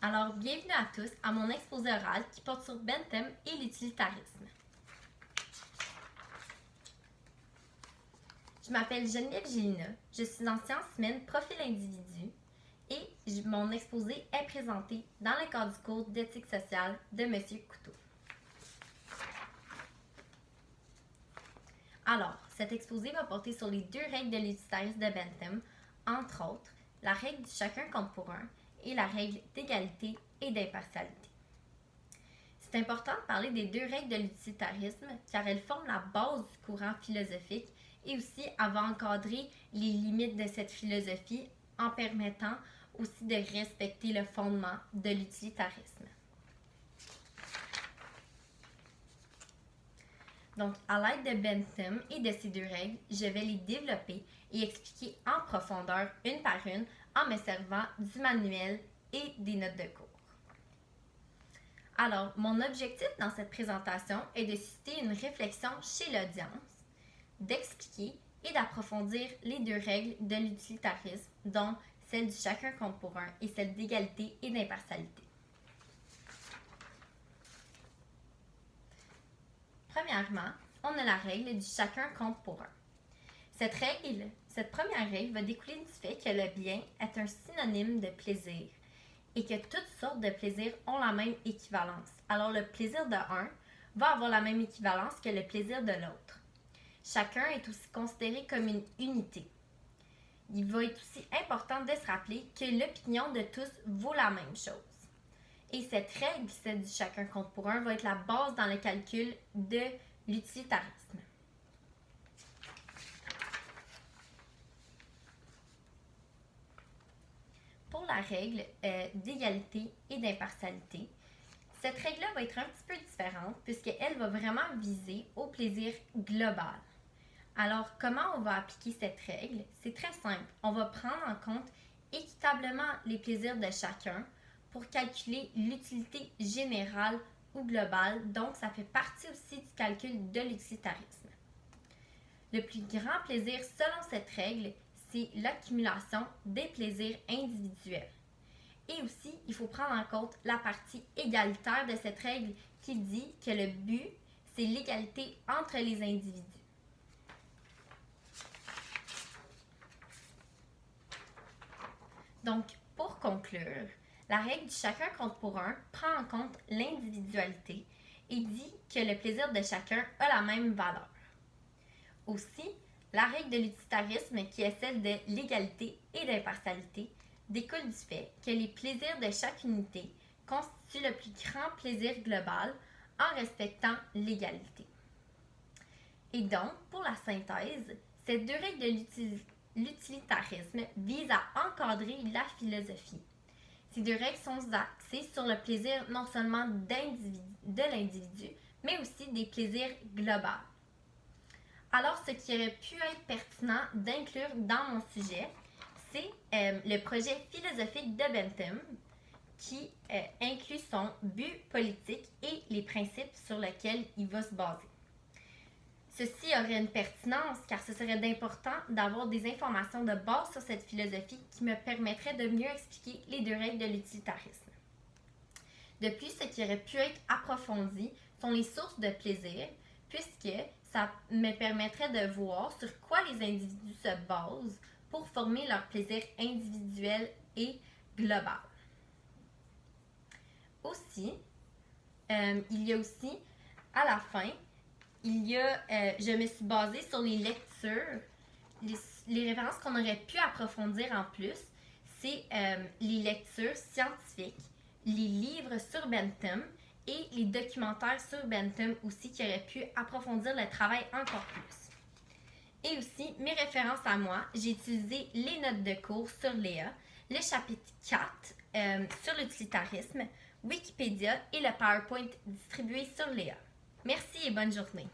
Alors, bienvenue à tous à mon exposé oral qui porte sur Bentham et l'utilitarisme. Je m'appelle Geneviève Gélina, je suis en sciences humaines profil individu et mon exposé est présenté dans le cadre du cours d'éthique sociale de M. Couteau. Alors, cet exposé va porter sur les deux règles de l'utilitarisme de Bentham, entre autres, la règle du chacun compte pour un et la règle d'égalité et d'impartialité. C'est important de parler des deux règles de l'utilitarisme car elles forment la base du courant philosophique et aussi elles vont encadrer les limites de cette philosophie en permettant aussi de respecter le fondement de l'utilitarisme. Donc, à l'aide de Bentham et de ces deux règles, je vais les développer et expliquer en profondeur, une par une, en me servant du manuel et des notes de cours. Alors, mon objectif dans cette présentation est de susciter une réflexion chez l'audience, d'expliquer et d'approfondir les deux règles de l'utilitarisme, dont celle du chacun compte pour un et celle d'égalité et d'impartialité. Premièrement, on a la règle du chacun compte pour un. Cette première règle va découler du fait que le bien est un synonyme de plaisir et que toutes sortes de plaisirs ont la même équivalence. Alors le plaisir de un va avoir la même équivalence que le plaisir de l'autre. Chacun est aussi considéré comme une unité. Il va être aussi important de se rappeler que l'opinion de tous vaut la même chose. Et cette règle, celle du chacun compte pour un, va être la base dans le calcul de l'utilitarisme. Pour la règle d'égalité et d'impartialité, cette règle-là va être un petit peu différente puisqu'elle va vraiment viser au plaisir global. Alors, comment on va appliquer cette règle? C'est très simple. On va prendre en compte équitablement les plaisirs de chacun pour calculer l'utilité générale ou globale. Donc, ça fait partie aussi du calcul de l'utilitarisme. Le plus grand plaisir selon cette règle, c'est l'accumulation des plaisirs individuels. Et aussi, il faut prendre en compte la partie égalitaire de cette règle qui dit que le but, c'est l'égalité entre les individus. Donc, pour conclure, la règle du chacun compte pour un prend en compte l'individualité et dit que le plaisir de chacun a la même valeur. Aussi, la règle de l'utilitarisme, qui est celle de l'égalité et d'impartialité, découle du fait que les plaisirs de chaque unité constituent le plus grand plaisir global en respectant l'égalité. Et donc, pour la synthèse, ces deux règles de l'utilitarisme visent à encadrer la philosophie. Ces deux règles sont axées sur le plaisir non seulement de l'individu, mais aussi des plaisirs globaux. Alors, ce qui aurait pu être pertinent d'inclure dans mon sujet, c'est le projet philosophique de Bentham qui inclut son but politique et les principes sur lesquels il va se baser. Ceci aurait une pertinence car ce serait d'important d'avoir des informations de base sur cette philosophie qui me permettraient de mieux expliquer les deux règles de l'utilitarisme. De plus, ce qui aurait pu être approfondi sont les sources de plaisir, puisque ça me permettrait de voir sur quoi les individus se basent pour former leur plaisir individuel et global. Aussi, il y a aussi, à la fin, je me suis basée sur les lectures, les références qu'on aurait pu approfondir en plus, c'est les lectures scientifiques, les livres sur Bentham et les documentaires sur Bentham aussi qui auraient pu approfondir le travail encore plus. Et aussi, mes références à moi, j'ai utilisé les notes de cours sur Léa, le chapitre 4 sur l'utilitarisme, Wikipédia et le PowerPoint distribué sur Léa. Merci et bonne journée.